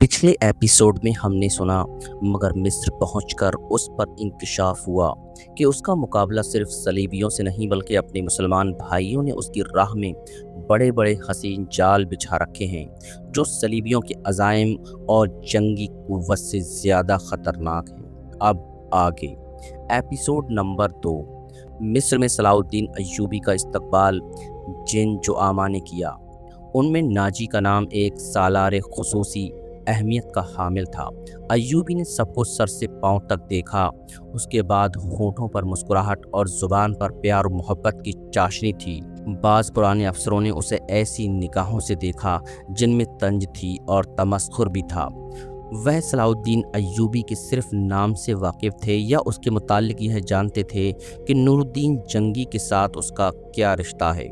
पिछले एपिसोड में हमने सुना मगर मिस्र पहुंचकर उस पर इंकशाफ हुआ कि उसका मुकाबला सिर्फ सलीबियों से नहीं बल्कि अपने मुसलमान भाइयों ने उसकी राह में बड़े बड़े हसीन जाल बिछा रखे हैं जो सलीबियों के अज़ाइम और जंगी कुव्वत से ज़्यादा ख़तरनाक हैं। अब आगे एपिसोड नंबर 2। मिस्र में सलाहुद्दीन अय्यूबी का इस्तकबाल जिन जो आमा ने किया। उनमें नाजी का नाम एक सालार खुसूसी अहमियत का हामिल था। अय्यूबी ने सबको सर से पांव तक देखा। उसके बाद होठों पर मुस्कुराहट और ज़ुबान पर प्यार और मोहब्बत की चाशनी थी। बाज़ पुराने अफसरों ने उसे ऐसी निगाहों से देखा जिनमें तंज थी और तमस्खुर भी था। वह सलाहुद्दीन अय्यूबी के सिर्फ नाम से वाकिफ़ थे या उसके मुताल्लिक यह जानते थे कि नूरुद्दीन जंगी के साथ उसका क्या रिश्ता है।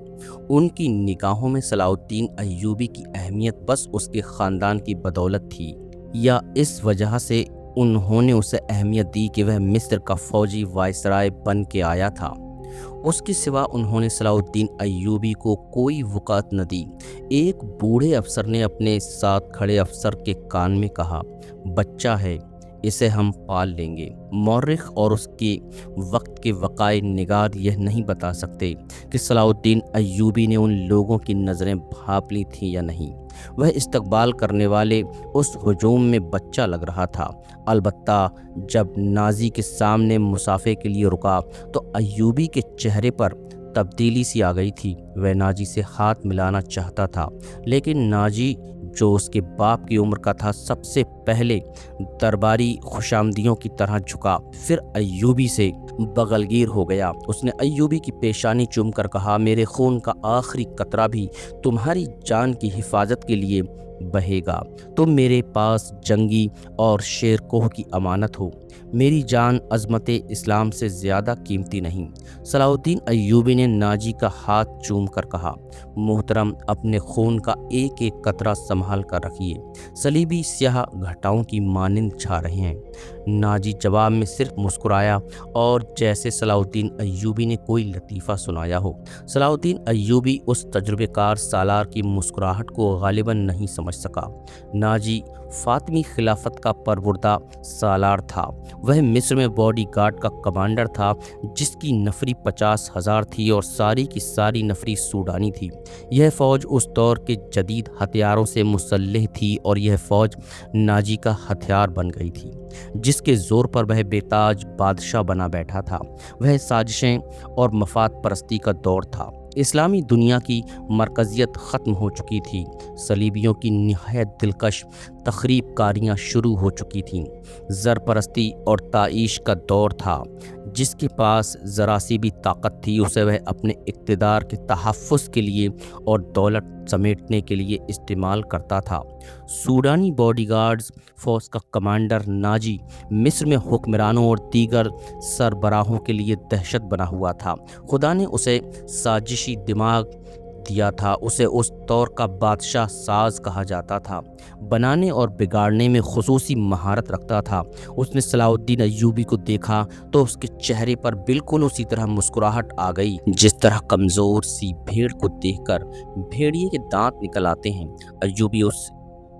उनकी निगाहों में सलाहुद्दीन अय्यूबी की अहमियत बस उसके ख़ानदान की बदौलत थी या इस वजह से उन्होंने उसे अहमियत दी कि वह मिस्र का फ़ौजी वायसराय बन के आया था। उसके सिवा उन्होंने सलाहुद्दीन अय्यूबी को कोई वक़ात न दी। एक बूढ़े अफसर ने अपने साथ खड़े अफसर के कान में कहा, बच्चा है, इसे हम पाल लेंगे। मौर्रिख और उसके वक्त के वक़ाए निगार यह नहीं बता सकते कि सलाहुद्दीन अय्यूबी ने उन लोगों की नज़रें भांप ली थीं या नहीं। वह इस्तकबाल करने वाले उस हुजूम में बच्चा लग रहा था। अलबत्ता जब नाजी के सामने मुसाफे के लिए रुका तो अय्यूबी के चेहरे पर तब्दीली सी आ गई थी। वह नाजी से हाथ मिलाना चाहता था लेकिन नाजी जो उसके बाप की उम्र का था सबसे पहले दरबारी खुशामदियों की तरह झुका, फिर अय्यूबी से बगलगीर हो गया। उसने अय्यूबी की पेशानी चूमकर कहा, मेरे खून का आखिरी कतरा भी तुम्हारी जान की हिफाजत के लिए बहेगा। तुम मेरे पास जंगी और शेर कोह की अमानत हो। मेरी जान अज़मत इस्लाम से ज़्यादा कीमती नहीं। सलाहुद्दीन अय्यूबी ने नाजी का हाथ चूम कर कहा, मोहतरम, अपने खून का एक एक कतरा संभाल कर रखिए। सलीबी स्याह घटाओं की मानिंद छा रहे हैं। नाजी जवाब में सिर्फ मुस्कुराया और जैसे सलाहुद्दीन अय्यूबी ने कोई लतीफ़ा सुनाया हो। सलाहुद्दीन अय्यूबी उस तजुर्बेकार सालार की मुस्कुराहट को गालिबन नहीं समझ सका। नाजी फातिमी खिलाफत का परवुर्दा सालार था। वह मिस्र में बॉडी गार्ड का कमांडर था जिसकी नफरी 50,000 थी और सारी की सारी नफरी सूडानी थी। यह फ़ौज उस दौर के जदीद हथियारों से मुसल्लह थी और यह फ़ौज नाजी का हथियार बन गई थी जिसके ज़ोर पर वह बेताज बादशाह बना बैठा था। वह साजिशें और मफाद परस्ती का दौर था। इस्लामी दुनिया की मरकज़ियत ख़त्म हो चुकी थी। सलीबियों की निहायत दिलकश तखरीब कारियाँ शुरू हो चुकी थीं। ज़र परस्ती और ताईश का दौर था। जिसके पास ज़रा सी भी ताकत थी उसे वह अपने इक़्तिदार के तहफ़्फ़ुज़ के लिए और दौलत समेटने के लिए इस्तेमाल करता था। सूडानी बॉडीगार्ड्स फ़ौज का कमांडर नाजी मिस्र में हुक्मरानों और दीगर सरबराहों के लिए दहशत बना हुआ था। खुदा ने उसे साजिशी दिमाग दिया था। उसे उस दौर का बादशाह साज कहा जाता था। बनाने और बिगाड़ने में खुसूसी महारत रखता था। उसने सलाहुद्दीन अय्यूबी को देखा तो उसके चेहरे पर बिल्कुल उसी तरह मुस्कुराहट आ गई जिस तरह कमज़ोर सी भेड़ को देखकर भेड़िए के दांत निकल आते हैं। अय्यूबी उस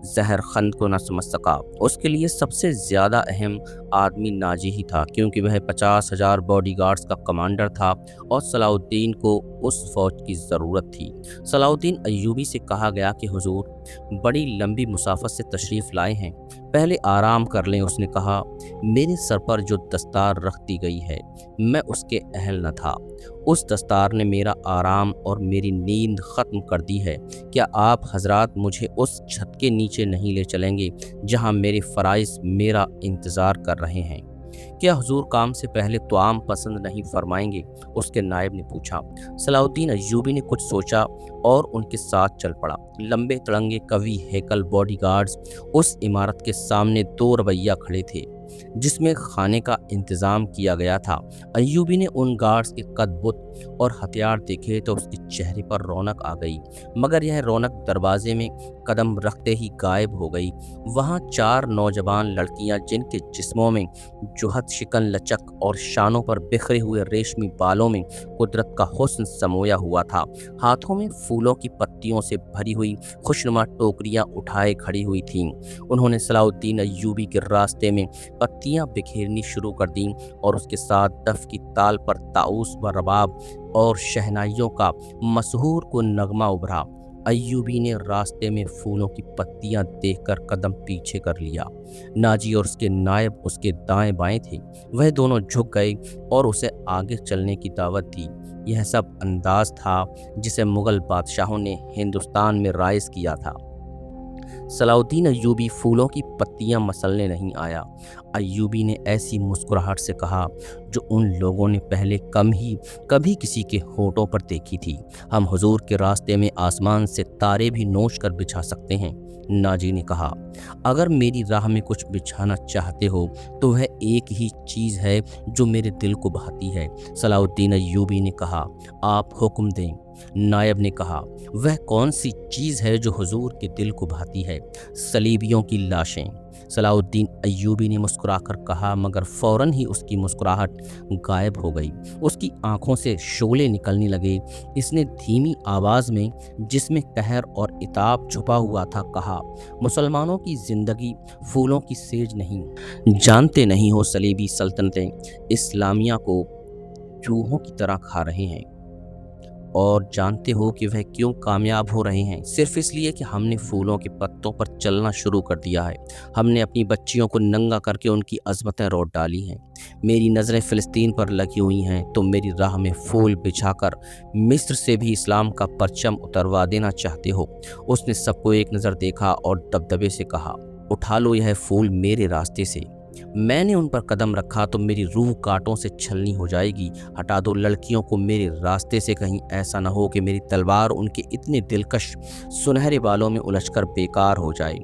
जहर खंद को न समझ सका। उसके लिए सबसे ज़्यादा अहम आदमी नाजी ही था क्योंकि वह 50,000 बॉडीगार्ड्स का कमांडर था और सलाहुद्दीन को उस फ़ौज की ज़रूरत थी। सलाहुद्दीन अय्यूबी से कहा गया कि हुजूर बड़ी लंबी मुसाफत से तशरीफ़ लाए हैं, पहले आराम कर लें। उसने कहा, मेरे सर पर जो दस्तार रख दी गई है मैं उसके अहल न था। उस दस्तार ने मेरा आराम और मेरी नींद ख़त्म कर दी है। क्या आप हजरात मुझे उस छत के नीचे नहीं ले चलेंगे जहां मेरे फ़राइज़ मेरा इंतज़ार कर रहे हैं? क्या हुजूर काम से पहले तोआम पसंद नहीं फरमाएंगे? उसके नायब ने पूछा। सलाहुद्दीन अय्यूबी ने कुछ सोचा और उनके साथ चल पड़ा। लंबे तड़ंगे कवि हैकल बॉडीगार्ड्स उस इमारत के सामने 2 रवैया खड़े थे। जिसमें खाने का इंतज़ाम किया गया था। अय्यूबी ने उन गार्ड्स के कद-बुत और हथियार देखे तो उसके चेहरे पर रौनक आ गई, मगर यह रौनक दरवाजे में कदम रखते ही गायब हो गई। वहाँ 4 नौजवान लड़कियां, जिनके जिस्मों में जुहद, शिकन, लचक और शानों पर बिखरे हुए रेशमी बालों में कुदरत का हुस्न समोया हुआ था, हाथों में फूलों की पत्तियों से भरी हुई खुशनुमा टोकरियां उठाए खड़ी हुई थीं। उन्होंने सलाउद्दीन अय्यूबी के रास्ते में पत्तियां बिखेरनी शुरू कर दीं और उसके साथ दफ की ताल पर ताऊस व रबाब और शहनाइयों का मशहूर को नगमा उभरा। अय्यूबी ने रास्ते में फूलों की पत्तियां देखकर कदम पीछे कर लिया। नाजी और उसके नायब उसके दाएं बाएं थे। वह दोनों झुक गए और उसे आगे चलने की दावत दी। यह सब अंदाज था जिसे मुगल बादशाहों ने हिंदुस्तान में राइज किया था। सलाउद्दीन अय्यूबी फूलों की पत्तियां मसलने नहीं आया। अय्यूबी ने ऐसी मुस्कुराहट से कहा जो उन लोगों ने पहले कभी किसी के होठों पर देखी थी। हम हुजूर के रास्ते में आसमान से तारे भी नोच कर बिछा सकते हैं। नाजी ने कहा, अगर मेरी राह में कुछ बिछाना चाहते हो तो वह एक ही चीज़ है जो मेरे दिल को भाती है। सलाउद्दीन अय्यूबी ने कहा, आप हुक्म दें। नायब ने कहा, वह कौन सी चीज़ है जो हुजूर के दिल को भाती है? सलीबियों की लाशें। सलाउद्दीन अय्यूबी ने मुस्कुराकर कहा, मगर फौरन ही उसकी मुस्कुराहट गायब हो गई। उसकी आंखों से शोले निकलने लगे। इसने धीमी आवाज़ में, जिसमें कहर और इताब छुपा हुआ था, कहा, मुसलमानों की ज़िंदगी फूलों की सेज नहीं। जानते नहीं हो सलीबी सल्तनतें इस्लामिया को चूहों की तरह खा रहे हैं, और जानते हो कि वह क्यों कामयाब हो रहे हैं? सिर्फ इसलिए कि हमने फूलों के पत्तों पर चलना शुरू कर दिया है। हमने अपनी बच्चियों को नंगा करके उनकी अज़मतें रोट डाली हैं। मेरी नज़रें फ़िलिस्तीन पर लगी हुई हैं, तो मेरी राह में फूल बिछाकर मिस्र से भी इस्लाम का परचम उतरवा देना चाहते हो? उसने सबको एक नज़र देखा और दबदबे से कहा, उठा लो यह फूल मेरे रास्ते से। मैंने उन पर कदम रखा तो मेरी रूह कांटों से छलनी हो जाएगी। हटा दो लड़कियों को मेरे रास्ते से, कहीं ऐसा न हो कि मेरी तलवार उनके इतने दिलकश सुनहरे बालों में उलझकर बेकार हो जाए।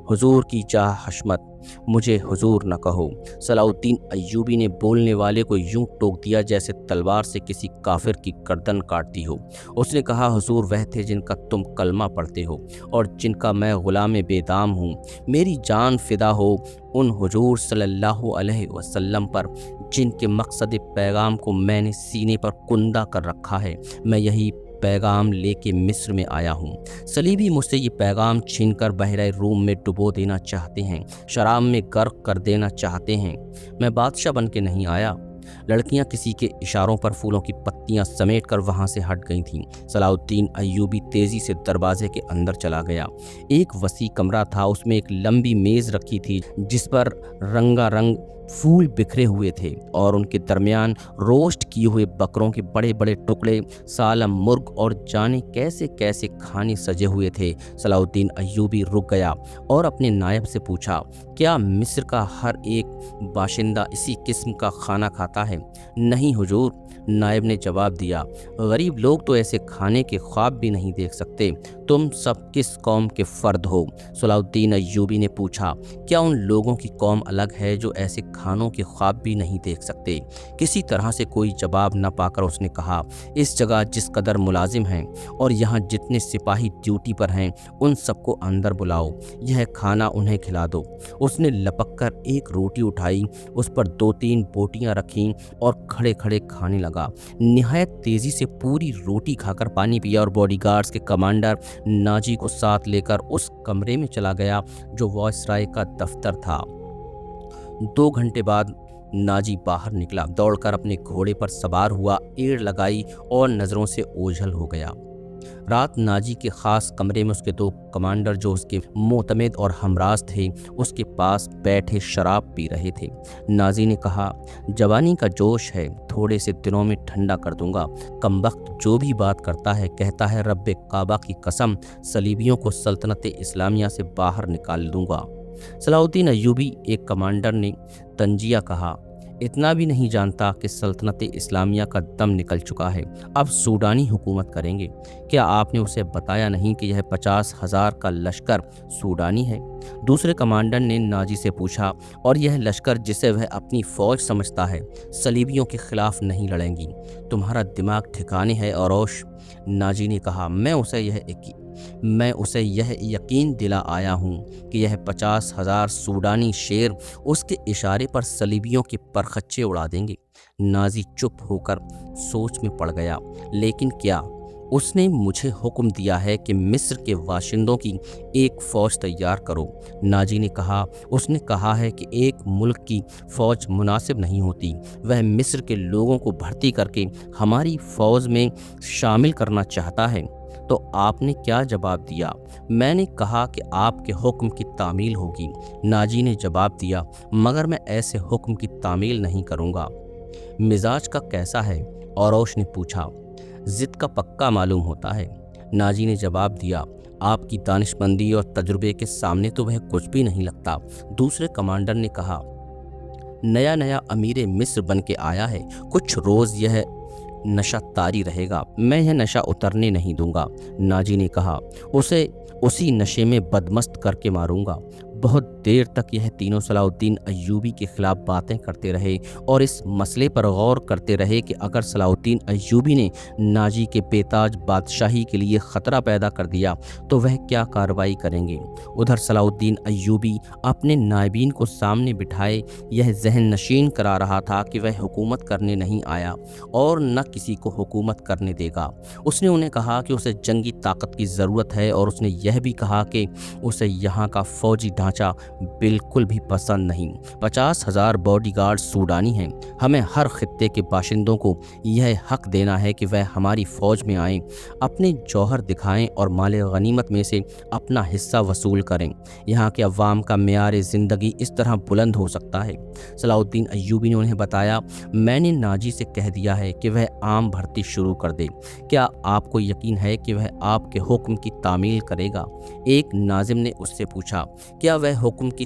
हुजूर की चाह हशमत, मुझे हुजूर न कहो। सलाउद्दीन अय्यूबी ने बोलने वाले को यूं टोक दिया जैसे तलवार से किसी काफिर की गर्दन काटती हो। उसने कहा, हुजूर वह थे जिनका तुम कलमा पढ़ते हो और जिनका मैं गुलाम बेदाम हूँ। मेरी जान फिदा हो उन हुजूर सल्लल्लाहु अलैहि वसल्लम पर जिनके मकसद पैगाम को मैंने सीने पर कुंदा कर रखा है। मैं यही पैगाम लेके मिस्र में आया हूँ। सलीबी मुझसे ये पैगाम छीनकर बहरे रूम में डुबो देना चाहते हैं, शराब में गर्क कर देना चाहते हैं। मैं बादशाह बन के नहीं आया। लड़कियां किसी के इशारों पर फूलों की पत्तियां समेट कर वहां से हट गई थीं। सलाउद्दीन अय्यूबी तेजी से दरवाजे के अंदर चला गया। एक वसी कमरा था, उसमें एक लंबी मेज रखी थी जिस पर रंगारंग फूल बिखरे हुए थे और उनके दरमियान रोस्ट किए हुए बकरों के बड़े बड़े टुकड़े, सालम मुर्ग और जाने कैसे कैसे खाने सजे हुए थे। सलाउद्दीन अय्यूबी रुक गया और अपने नायब से पूछा, क्या मिस्र का हर एक बाशिंदा इसी किस्म का खाना खाता है? नहीं हुजूर, नायब ने जवाब दिया, गरीब लोग तो ऐसे खाने के ख्वाब भी नहीं देख सकते। तुम सब किस कौम के फ़र्द हो? सलाउद्दीन अय्यूबी ने पूछा, क्या उन लोगों की कौम अलग है जो ऐसे खानों के ख्वाब भी नहीं देख सकते? किसी तरह से कोई जवाब न पाकर उसने कहा, इस जगह जिस कदर मुलाजिम हैं और यहाँ जितने सिपाही ड्यूटी पर हैं, उन सबको अंदर बुलाओ, यह खाना उन्हें खिला दो। उसने लपक कर एक रोटी उठाई, उस पर 2-3 बोटियाँ रखीं और खड़े खड़े खाने लगा। निहायत तेज़ी से पूरी रोटी खाकर पानी पिया और बॉडीगार्ड्स के कमांडर नाजी को साथ लेकर उस कमरे में चला गया जो वायसराय का दफ्तर था। 2 घंटे बाद नाजी बाहर निकला, दौड़कर अपने घोड़े पर सवार हुआ, एड़ लगाई और नज़रों से ओझल हो गया। रात नाजी के ख़ास कमरे में उसके 2 कमांडर जो उसके मोतमिद और हमराज थे उसके पास बैठे शराब पी रहे थे। नाजी ने कहा, जवानी का जोश है, थोड़े से दिनों में ठंडा कर दूंगा। कमबख्त जो भी बात करता है कहता है रब्बे काबा की कसम, सलीबियों को सल्तनत इस्लामिया से बाहर निकाल दूंगा। सलाउद्दीन अय्यूबी, एक कमांडर ने तंजिया कहा, इतना भी नहीं जानता कि सल्तनत इस्लामिया का दम निकल चुका है, अब सूडानी हुकूमत करेंगे। क्या आपने उसे बताया नहीं कि यह 50,000 का लश्कर सूडानी है? दूसरे कमांडर ने नाजी से पूछा, और यह लश्कर जिसे वह अपनी फ़ौज समझता है, सलीबियों के खिलाफ नहीं लड़ेंगी? तुम्हारा दिमाग ठिकाने है औरोश, नाजी ने कहा। मैं उसे यह यकीन दिला आया हूँ कि यह 50,000 सूडानी शेर उसके इशारे पर सलीबियों के परखच्चे उड़ा देंगे। नाजी चुप होकर सोच में पड़ गया। लेकिन क्या? उसने मुझे हुक्म दिया है कि मिस्र के बाशिंदों की एक फ़ौज तैयार करो, नाजी ने कहा। उसने कहा है कि एक मुल्क की फ़ौज मुनासिब नहीं होती, वह मिस्र के लोगों को भर्ती करके हमारी फ़ौज में शामिल करना चाहता है। तो आपने क्या जवाब दिया? मैंने कहा कि आपके हुक्म की तामील होगी, नाजी ने जवाब दिया, मगर मैं ऐसे हुक्म की तामील नहीं करूँगा। मिजाज का कैसा है? औरोश ने पूछा। ज़िद का पक्का मालूम होता है, नाजी ने जवाब दिया। आपकी दानिशमंदी और तजुर्बे के सामने तो वह कुछ भी नहीं लगता, दूसरे कमांडर ने कहा। नया नया अमीर मिस्र बन के आया है, कुछ रोज़ यह नशा तारी रहेगा, मैं यह नशा उतरने नहीं दूंगा, नाजी ने कहा। उसे उसी नशे में बदमस्त करके मारूंगा। बहुत देर तक यह तीनों सलाउद्दीन अय्यूबी के खिलाफ बातें करते रहे और इस मसले पर गौर करते रहे कि अगर सलाउद्दीन अय्यूबी ने नाजी के बेताज बादशाही के लिए ख़तरा पैदा कर दिया तो वह क्या कार्रवाई करेंगे। उधर सलाउद्दीन अय्यूबी अपने नायबीन को सामने बिठाए यह जहन नशीन करा रहा था कि वह हुकूमत करने नहीं आया और न किसी को हुकूमत करने देगा। उसने उन्हें कहा कि उसे जंगी ताकत की ज़रूरत है और उसने यह भी कहा कि उसे यहाँ का फ़ौजी ढांचा बिल्कुल भी पसंद नहीं। 50,000 बॉडीगार्ड सूडानी हैं। हमें हर खित्ते के बाशिंदों को यह हक देना है कि वह हमारी फ़ौज में आएं, अपने जौहर दिखाएं और माल गनीमत में से अपना हिस्सा वसूल करें। यहाँ के अवाम का मेयार ज़िंदगी इस तरह बुलंद हो सकता है। सलाउद्दीन अय्यूबी ने उन्हें बताया, मैंने नाजी से कह दिया है कि वह आम भर्ती शुरू कर दे। क्या आपको यकीन है कि वह आपके हुक्म की तामील करेगा? एक नाजिम ने उससे पूछा। क्या वह हुक्म की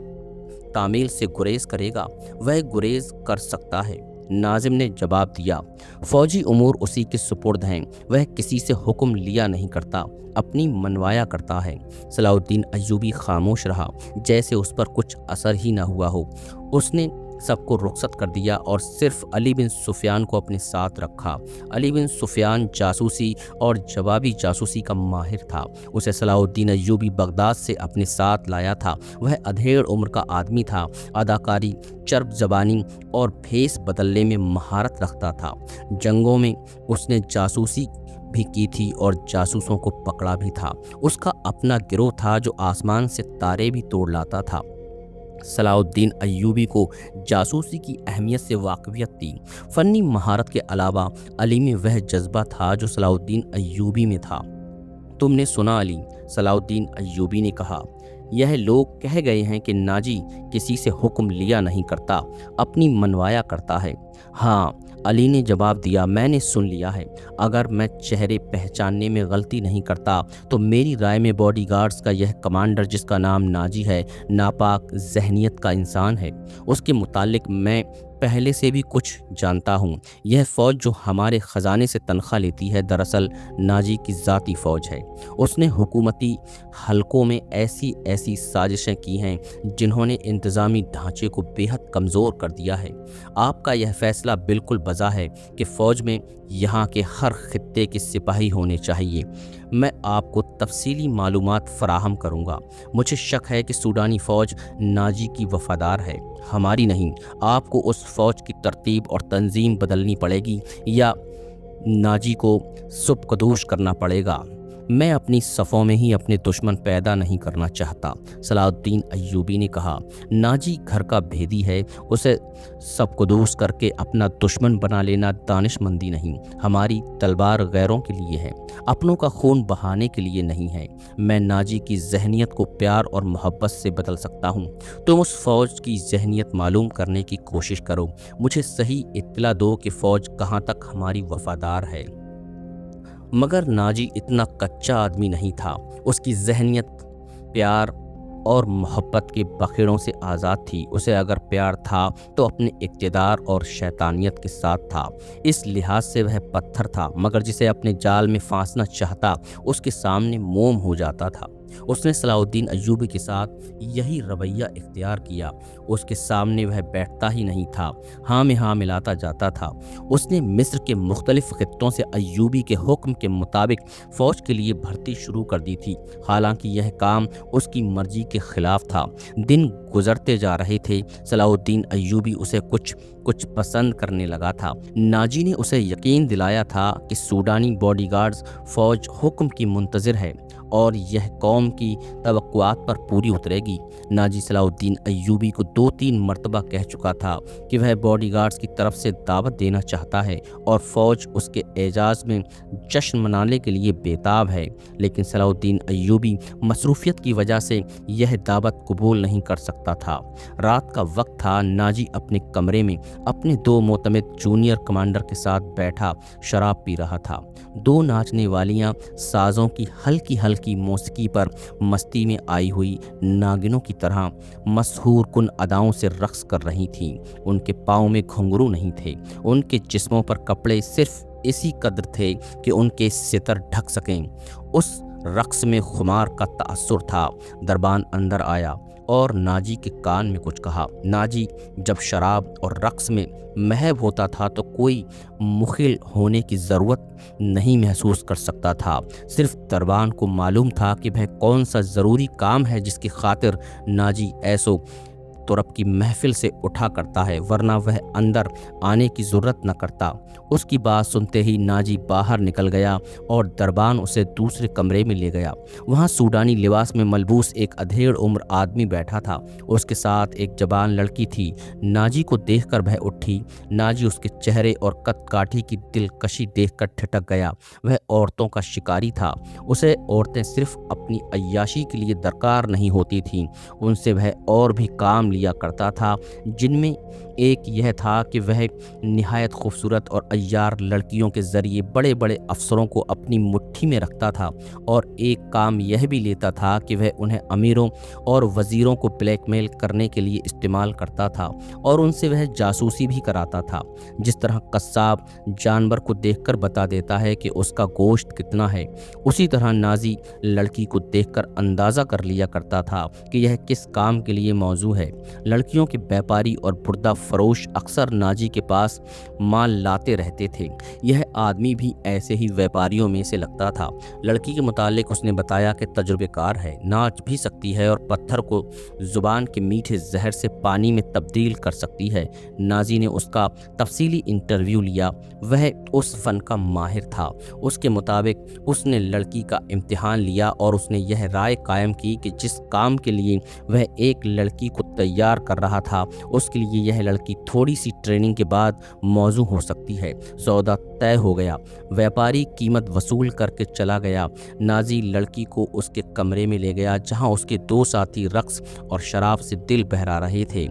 तामील से गुरेज करेगा? वह गुरेज कर सकता है, नाजिम ने जवाब दिया। फौजी उमूर उसी के सुपुर्द हैं, वह किसी से हुक्म लिया नहीं करता, अपनी मनवाया करता है। सलाउद्दीन अय्यूबी खामोश रहा, जैसे उस पर कुछ असर ही न हुआ हो। उसने सबको रुखसत कर दिया और सिर्फ अली बिन सुफियान को अपने साथ रखा। अली बिन सुफियान जासूसी और जवाबी जासूसी का माहिर था। उसे सलाउद्दीन अय्यूबी बगदाद से अपने साथ लाया था। वह अधेड़ उम्र का आदमी था, अदाकारी, चर्ब ज़बानी और भेस बदलने में महारत रखता था। जंगों में उसने जासूसी भी की थी और जासूसों को पकड़ा भी था। उसका अपना गिरोह था जो आसमान से तारे भी तोड़ लाता था। सलाउद्दीन अय्यूबी को जासूसी की अहमियत से वाकफियत थी। फ़नी महारत के अलावा अली में वह जज्बा था जो सलाउद्दीन अय्यूबी में था। तुमने सुना अली, सलाउद्दीन अय्यूबी ने कहा, यह लोग कह गए हैं कि नाजी किसी से हुक्म लिया नहीं करता, अपनी मनवाया करता है। हाँ, अली ने जवाब दिया, मैंने सुन लिया है। अगर मैं चेहरे पहचानने में गलती नहीं करता तो मेरी राय में बॉडीगार्ड्स का यह कमांडर जिसका नाम नाजी है, नापाक जहनियत का इंसान है। उसके मुतालिक मैं पहले से भी कुछ जानता हूँ। यह फ़ौज जो हमारे ख़जाने से तनख्वाह लेती है दरअसल नाजी की ज़ाती फ़ौज है। उसने हुकूमती हलकों में ऐसी ऐसी साजिशें की हैं जिन्होंने इंतज़ामी ढांचे को बेहद कमज़ोर कर दिया है। आपका यह फ़ैसला बिल्कुल बजा है कि फ़ौज में यहाँ के हर खित्ते के सिपाही होने चाहिए। मैं आपको तफसीली मालूमात फ़राहम करूँगा। मुझे शक है कि सूडानी फ़ौज नाजी की वफ़ादार है, हमारी नहीं। आपको उस फ़ौज की तरतीब और तंजीम बदलनी पड़ेगी या नाजी को सुबकदोश करना पड़ेगा। मैं अपनी सफ़ों में ही अपने दुश्मन पैदा नहीं करना चाहता, सलाउद्दीन अय्यूबी ने कहा। नाजी घर का भेदी है, उसे सबकदोश करके अपना दुश्मन बना लेना दानिशमंदी नहीं। हमारी तलवार गैरों के लिए है, अपनों का खून बहाने के लिए नहीं है। मैं नाजी की जहनियत को प्यार और मोहब्बत से बदल सकता हूँ। तुम उस फ़ौज की जहनियत मालूम करने की कोशिश करो, मुझे सही इत्तला दो कि फ़ौज कहाँ तक हमारी वफ़ादार है। मगर नाजी इतना कच्चा आदमी नहीं था। उसकी जहनियत प्यार اور محبت کے بخیڑوں سے آزاد تھی۔ اسے اگر پیار تھا تو اپنے اقتدار اور شیطانیت کے ساتھ تھا۔ اس لحاظ سے وہ پتھر تھا، مگر جسے اپنے جال میں پھانسنا چاہتا اس کے سامنے موم ہو جاتا تھا۔ اس نے صلاح الدین ایوبی کے ساتھ یہی رویہ اختیار کیا۔ اس کے سامنے وہ بیٹھتا ہی نہیں تھا، ہاں میں ہاں ملاتا جاتا تھا۔ اس نے مصر کے مختلف خطوں سے ایوبی کے حکم کے مطابق فوج کے لیے بھرتی شروع کر دی تھی، حالانکہ یہ کام اس کی مرضی کے خلاف تھا۔ دن گزرتے جا رہے تھے، صلاح الدین ایوبی اسے کچھ پسند کرنے لگا تھا۔ ناجی نے اسے یقین دلایا تھا کہ سوڈانی باڈی گارڈز فوج حکم کی منتظر ہے اور یہ قوم کی توقعات پر پوری اترے گی۔ ناجی صلاح الدین ایوبی کو 2-3 مرتبہ کہہ چکا تھا کہ وہ باڈی گارڈز کی طرف سے دعوت دینا چاہتا ہے اور فوج اس کے اعزاز میں جشن منانے کے لیے بیتاب ہے، لیکن صلاح الدین ایوبی مصروفیت کی وجہ سے یہ دعوت قبول نہیں کر سکتا تھا۔ رات کا وقت تھا، ناجی اپنے کمرے میں اپنے 2 معتمد جونیئر کمانڈر کے ساتھ بیٹھا شراب پی رہا تھا۔ 2 ناچنے والیاں سازوں کی ہلکی موسیقی پر مستی میں آئی ہوئی ناگنوں کی طرح مسحور کن اداؤں سے رقص کر رہی تھیں۔ ان کے پاؤں میں گھنگرو نہیں تھے، ان کے جسموں پر کپڑے صرف اسی قدر تھے کہ ان کے ستر ڈھک سکیں۔ اس رقص میں خمار کا تأثر تھا۔ دربان اندر آیا اور ناجی کے کان میں کچھ کہا۔ ناجی جب شراب اور رقص میں محو ہوتا تھا تو کوئی مخل ہونے کی ضرورت نہیں محسوس کر سکتا تھا۔ صرف دربان کو معلوم تھا کہ وہ کون سا ضروری کام ہے جس کی خاطر ناجی ایسو ترب کی محفل سے اٹھا کرتا ہے، ورنہ وہ اندر آنے کی ضرورت نہ کرتا۔ اس کی بات سنتے ہی ناجی باہر نکل گیا اور دربان اسے دوسرے کمرے میں لے گیا۔ وہاں سوڈانی لباس میں ملبوس ایک ادھیڑ عمر آدمی بیٹھا تھا، اس کے ساتھ ایک جوان لڑکی تھی۔ ناجی کو دیکھ کر وہ اٹھی۔ ناجی اس کے چہرے اور قد کاٹھی کی دلکشی دیکھ کر ٹھٹک گیا۔ وہ عورتوں کا شکاری تھا، اسے عورتیں صرف اپنی عیاشی کے لیے درکار نہیں ہوتی تھیں، ان سے وہ اور بھی کام لیا کرتا تھا، جن میں ایک یہ تھا کہ وہ نہایت خوبصورت اور عیار لڑکیوں کے ذریعے بڑے بڑے افسروں کو اپنی مٹھی میں رکھتا تھا، اور ایک کام یہ بھی لیتا تھا کہ وہ انہیں امیروں اور وزیروں کو بلیک میل کرنے کے لیے استعمال کرتا تھا اور ان سے وہ جاسوسی بھی کراتا تھا۔ جس طرح قصاب جانور کو دیکھ کر بتا دیتا ہے کہ اس کا گوشت کتنا ہے، اسی طرح نازی لڑکی کو دیکھ کر اندازہ کر لیا کرتا تھا کہ یہ کس کام کے لیے موزوں ہے۔ لڑکیوں کے بیپاری اور بردہ فروش اکثر ناجی کے پاس مال لاتے رہتے تھے۔ یہ آدمی بھی ایسے ہی ویپاریوں میں سے لگتا تھا۔ لڑکی کے متعلق اس نے بتایا کہ تجربہ کار ہے، ناچ بھی سکتی ہے اور پتھر کو زبان کے میٹھے زہر سے پانی میں تبدیل کر سکتی ہے۔ نازی نے اس کا تفصیلی انٹرویو لیا، وہ اس فن کا ماہر تھا۔ اس کے مطابق اس نے لڑکی کا امتحان لیا اور اس نے یہ رائے قائم کی کہ جس کام کے لیے وہ ایک لڑکی کو تیار کر رہا تھا اس کے لیے یہ لڑکی تھوڑی سی ٹریننگ کے بعد موزوں ہو سکتی ہے۔ سودا طے ہو گیا، ویپاری قیمت وصول کر کے چلا گیا۔ نازی لڑکی کو اس کے کمرے میں لے گیا جہاں اس کے 2 ساتھی رقص اور شراب سے دل بہلا رہے تھے۔